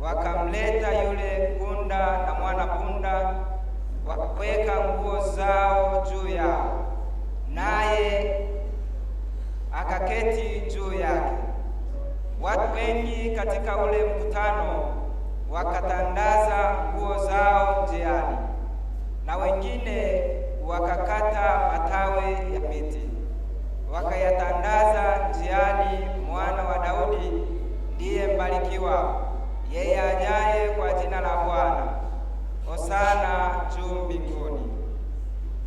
wakamleta yule punda na mwana punda, wakaweka nguo zao juu yao, naye akaketi juu yake. Watu wengi katika ule mkutano wakatandaza nguo zao njiani, na wengine wakakata matawi ya miti wakayatandaza njiani. Mwana wa Daudi ndiye mbarikiwa, yeye ajaye kwa jina la Bwana, hosana juu mbinguni.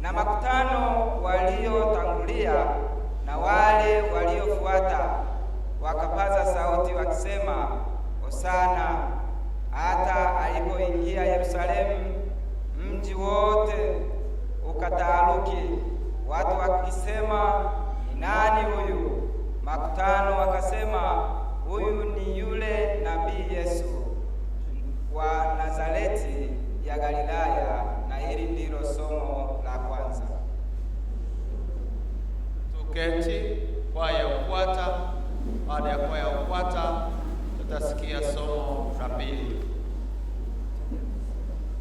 Na makutano waliotangulia na wale waliofuata wakapaza sauti wakisema, hosana. Hata alipoingia Yerusalemu, mji wote ukataaruki, watu wakisema, ni nani huyu? Makutano wakasema, huyu ni yule nabii Yesu wa Nazareti ya Galilaya. Na hili ndilo somo la kwanza. Tuketi, kwaya ufuata. Baada ya kwaya ufuata, tutasikia somo la pili.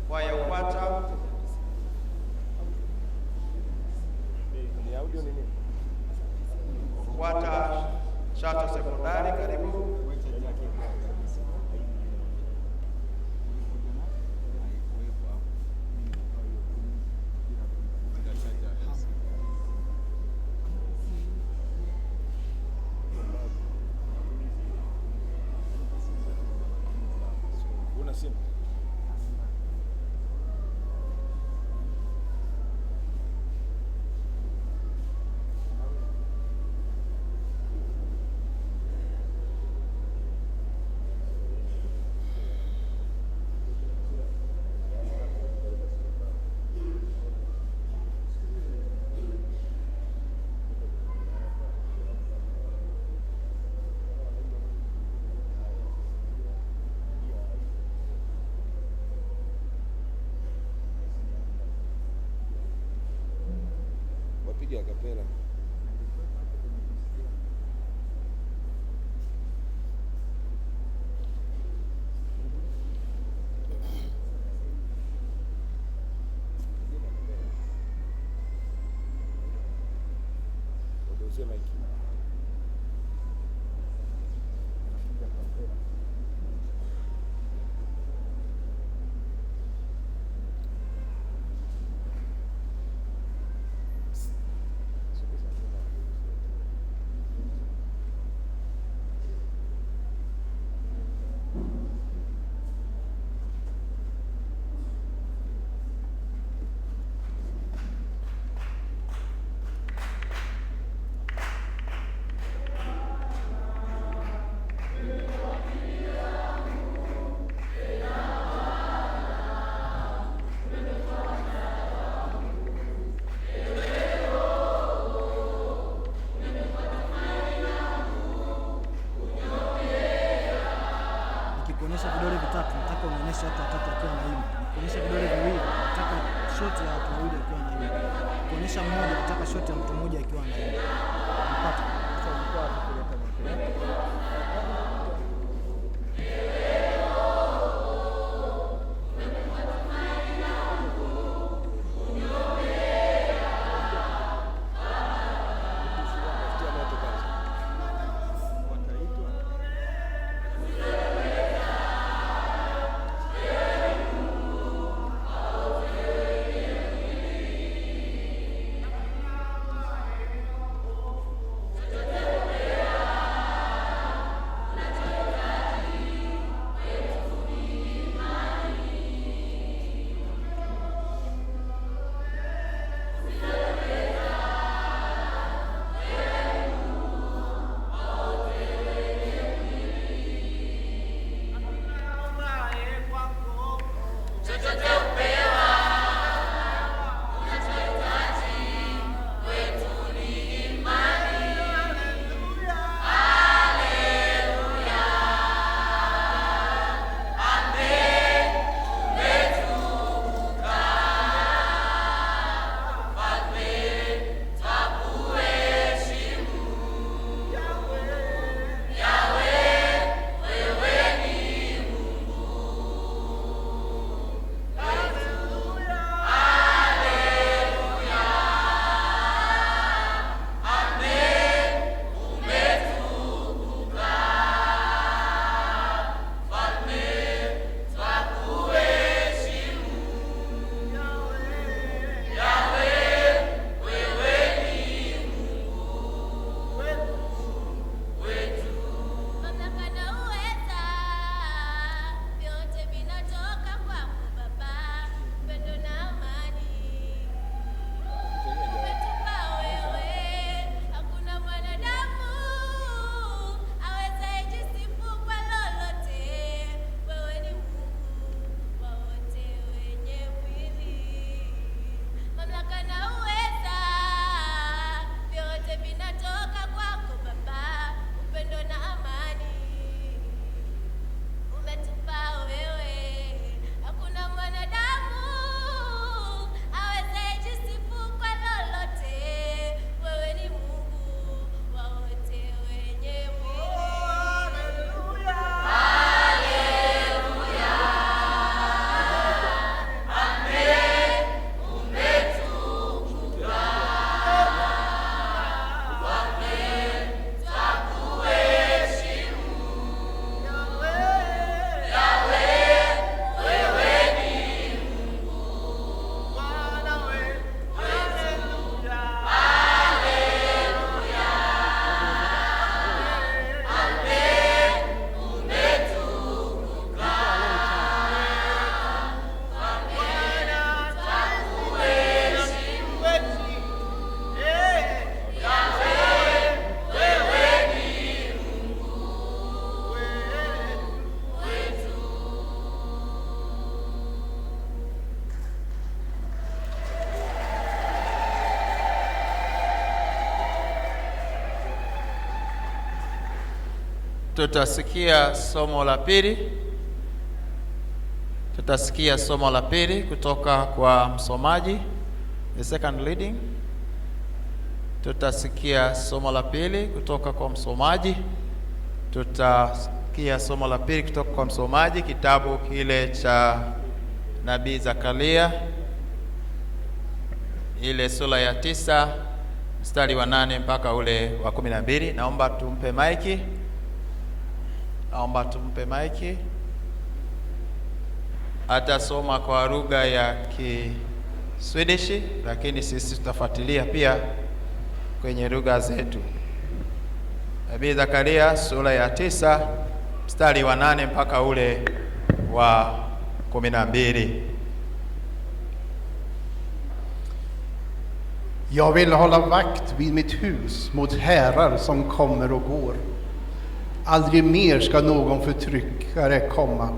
Kwaya ufuata. Ufuata Chato Sekondari, karibu. Wapiga kapela. Kuonyesha vidole vitatu, nataka uonyeshe watu watatu wakiwa naimba. Kuonyesha vidole viwili, nataka shoti ya watu wawili wakiwa naimba. Kuonyesha mmoja, nataka shoti ya mtu mmoja akiwa naimba. Unapata? Sasa ulikuwa kuleta tutasikia somo la pili. Tutasikia somo la pili kutoka kwa msomaji, the second reading. Tutasikia somo la pili kutoka kwa msomaji. Tutasikia somo la pili kutoka kwa msomaji, kitabu kile cha Nabii Zakaria, ile sura ya 9 mstari wa 8 mpaka ule wa 12. Naomba tumpe maiki. Atasoma kwa lugha ya Kiswedish, lakini sisi tutafuatilia pia kwenye lugha zetu. Nabii Zakaria sura ya 9 mstari wa 8 mpaka ule wa 12. Jag vill hålla vakt vid mitt hus mot herrar som kommer och går. Aldrig mer ska någon förtryckare komma.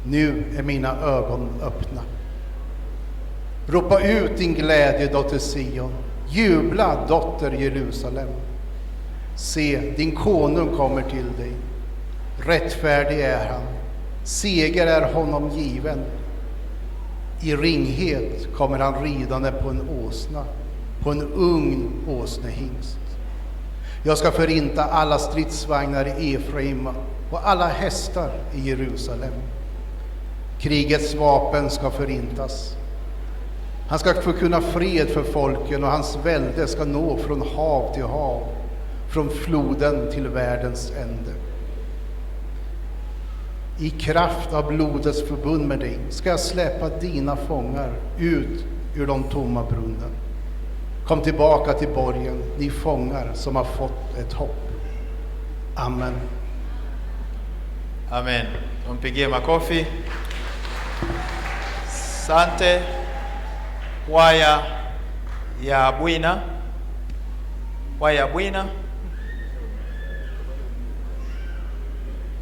Nu är mina ögon öppna. Ropa ut din glädje, dotter Sion. Jubla, dotter Jerusalem. Se, din konung kommer till dig. Rättfärdig är han. Seger är honom given. I ringhet kommer han ridande på en åsna, på en ung åsnehingst. Jag ska förinta alla stridsvagnar i Efraim och alla hästar i Jerusalem. Krigets vapen ska förintas. Han ska förkunna fred för folken, och hans välde ska nå från hav till hav, från floden till världens ände. I kraft av blodets förbund med dig ska jag släppa dina fångar ut ur de tomma brunnen. Kom tillbaka till borgen, ni fångar som har fått ett hopp. Amen. Amen. Tumpigie makofi. Sante kwaya ya Bwina. Kwaya Bwina.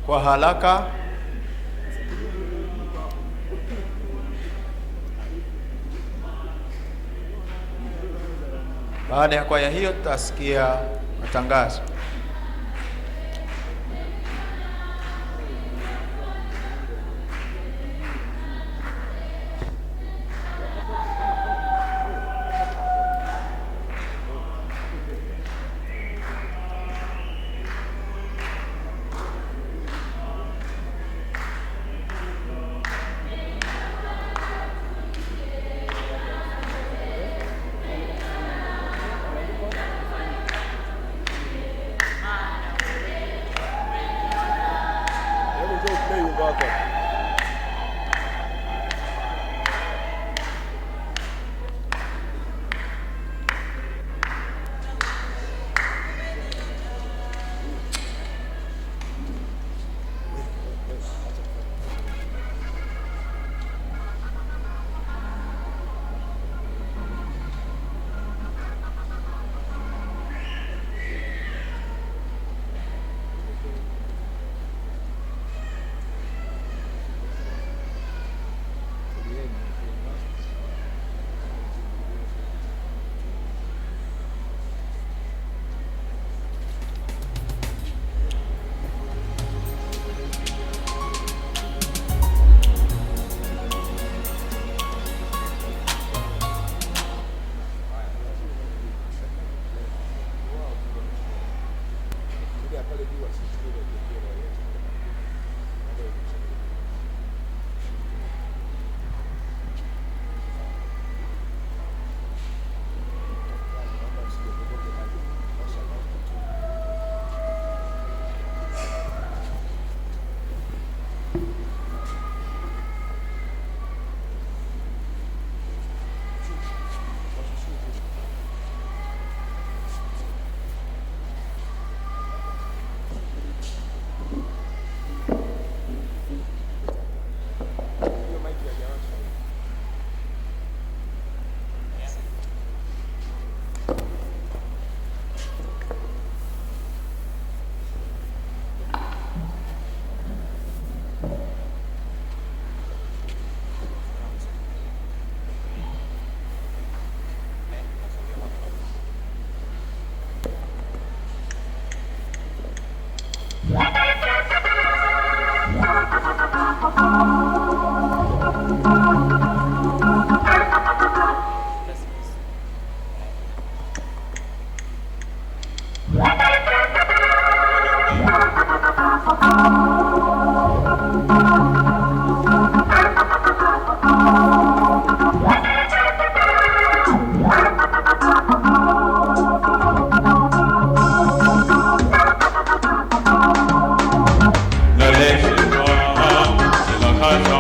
Kwa haraka. Baada ya kwaya hiyo tutasikia matangazo. Bwana